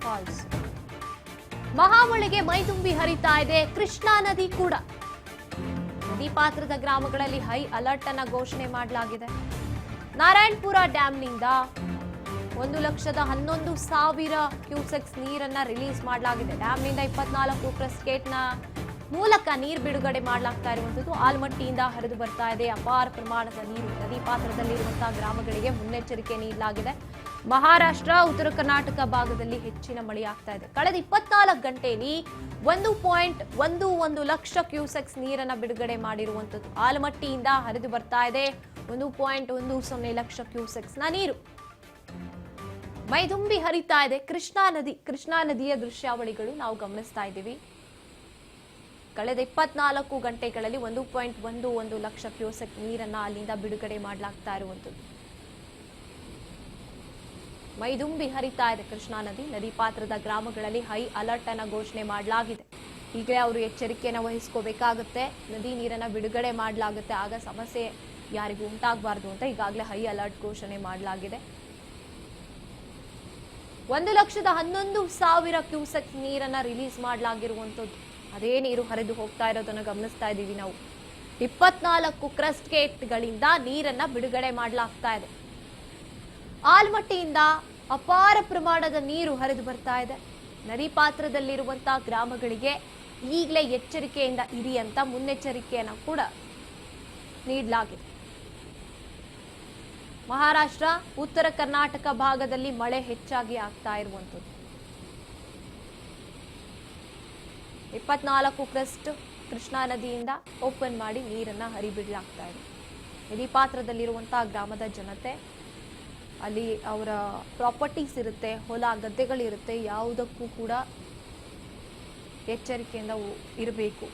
Falls. ಮಹಾಮಳೆಗೆ ಮೈದುಂಬಿ ಹರಿತಾ ಇದೆ ಕೃಷ್ಣಾ ನದಿ ಕೂಡ. ನದಿ ಪಾತ್ರದ ಗ್ರಾಮಗಳಲ್ಲಿ ಹೈ ಅಲರ್ಟ್ ಅನ್ನ ಘೋಷಣೆ ಮಾಡಲಾಗಿದೆ. ನಾರಾಯಣಪುರ ಡ್ಯಾಂನಿಂದ 1,11,000 ಕ್ಯೂಸೆಕ್ಸ್ ನೀರನ್ನ ರಿಲೀಸ್ ಮಾಡಲಾಗಿದೆ. ಡ್ಯಾಂನಿಂದ 24 ಕ್ರಸ್ಟ್ ಗೇಟ್ನ ಮೂಲಕ ನೀರು ಬಿಡುಗಡೆ ಮಾಡಲಾಗ್ತಾ ಇರುವಂತದ್ದು. ಆಲಮಟ್ಟಿಯಿಂದ ಹರಿದು ಬರ್ತಾ ಇದೆ ಅಪಾರ ಪ್ರಮಾಣದ ನೀರು. ನದಿ ಪಾತ್ರದಲ್ಲಿರುವಂತಹ ಗ್ರಾಮಗಳಿಗೆ ಮುನ್ನೆಚ್ಚರಿಕೆ ನೀಡಲಾಗಿದೆ. ಮಹಾರಾಷ್ಟ್ರ, ಉತ್ತರ ಕರ್ನಾಟಕ ಭಾಗದಲ್ಲಿ ಹೆಚ್ಚಿನ ಮಳೆಯಾಗ್ತಾ ಇದೆ. ಕಳೆದ 24 ಗಂಟೆಯಲ್ಲಿ 1.11 ಲಕ್ಷ ಕ್ಯೂಸೆಕ್ಸ್ ನೀರನ್ನ ಬಿಡುಗಡೆ ಮಾಡಿರುವಂತದ್ದು. ಆಲಮಟ್ಟಿಯಿಂದ ಹರಿದು ಬರ್ತಾ ಇದೆ 1.10 ಲಕ್ಷ ಕ್ಯೂಸೆಕ್ಸ್ ನ ನೀರು. ಮೈದುಂಬಿ ಹರಿತಾ ಇದೆ ಕೃಷ್ಣಾ ನದಿಯ ದೃಶ್ಯಾವಳಿಗಳು ನಾವು ಗಮನಿಸ್ತಾ ಇದ್ದೀವಿ. ಕಳೆದ 24 ಗಂಟೆಗಳಲ್ಲಿ 1.11 ಲಕ್ಷ ಕ್ಯೂಸೆಕ್ ನೀರನ್ನ ಅಲ್ಲಿಂದ ಬಿಡುಗಡೆ ಮಾಡಲಾಗ್ತಾ ಇರುವಂತದ್ದು. ಮೈದುಂಬಿ ಹರಿತಾ ಇದೆ ಕೃಷ್ಣಾ ನದಿ. ನದಿ ಪಾತ್ರದ ಗ್ರಾಮಗಳಲ್ಲಿ ಹೈ ಅಲರ್ಟ್ ಅನ್ನ ಘೋಷಣೆ ಮಾಡಲಾಗಿದೆ. ಈಗಲೇ ಅವರು ಎಚ್ಚರಿಕೆಯನ್ನು ವಹಿಸ್ಕೋಬೇಕಾಗುತ್ತೆ. ನದಿ ನೀರನ್ನ ಬಿಡುಗಡೆ ಮಾಡಲಾಗುತ್ತೆ, ಆಗ ಸಮಸ್ಯೆ ಯಾರಿಗೂ ಉಂಟಾಗಬಾರ್ದು ಅಂತ ಈಗಾಗಲೇ ಹೈ ಅಲರ್ಟ್ ಘೋಷಣೆ ಮಾಡಲಾಗಿದೆ. 1,11,000 ಕ್ಯೂಸೆಕ್ ನೀರನ್ನ ರಿಲೀಸ್ ಮಾಡಲಾಗಿರುವಂತದ್ದು. ಅದೇ ನೀರು ಹರಿದು ಹೋಗ್ತಾ ಇರೋದನ್ನ ಗಮನಿಸ್ತಾ ಇದ್ದೀವಿ ನಾವು. 24 ಕ್ರಸ್ಟ್ ಗೇಟ್ಗಳಿಂದ ನೀರನ್ನ ಬಿಡುಗಡೆ ಮಾಡಲಾಗ್ತಾ ಇದೆ. ಆಲಮಟ್ಟಿಯಿಂದ ಅಪಾರ ಪ್ರಮಾಣದ ನೀರು ಹರಿದು ಬರ್ತಾ ಇದೆ. ನದಿ ಪಾತ್ರದಲ್ಲಿರುವಂತಹ ಗ್ರಾಮಗಳಿಗೆ ಈಗಲೇ ಎಚ್ಚರಿಕೆಯಿಂದ ಇರಿ ಅಂತ ಮುನ್ನೆಚ್ಚರಿಕೆಯನ್ನು ಕೂಡ ನೀಡಲಾಗಿದೆ. ಮಹಾರಾಷ್ಟ್ರ, ಉತ್ತರ ಕರ್ನಾಟಕ ಭಾಗದಲ್ಲಿ ಮಳೆ ಹೆಚ್ಚಾಗಿ ಆಗ್ತಾ ಇರುವಂತದ್ದು. 24 ಕ್ರಸ್ಟ್ ಕೃಷ್ಣಾ ನದಿಯಿಂದ ಓಪನ್ ಮಾಡಿ ನೀರನ್ನ ಹರಿಬಿಡಲಾಗ್ತಾ ಇದೆ. ನದಿ ಪಾತ್ರದಲ್ಲಿರುವಂತಹ ಗ್ರಾಮದ ಜನತೆ, ಅಲ್ಲಿ ಅವರ ಪ್ರಾಪರ್ಟೀಸ್ ಇರುತ್ತೆ, ಹೊಲ ಗದ್ದೆಗಳಿರುತ್ತೆ, ಯಾವುದಕ್ಕೂ ಕೂಡ ಎಚ್ಚರಿಕೆಯಿಂದ ಇರಬೇಕು.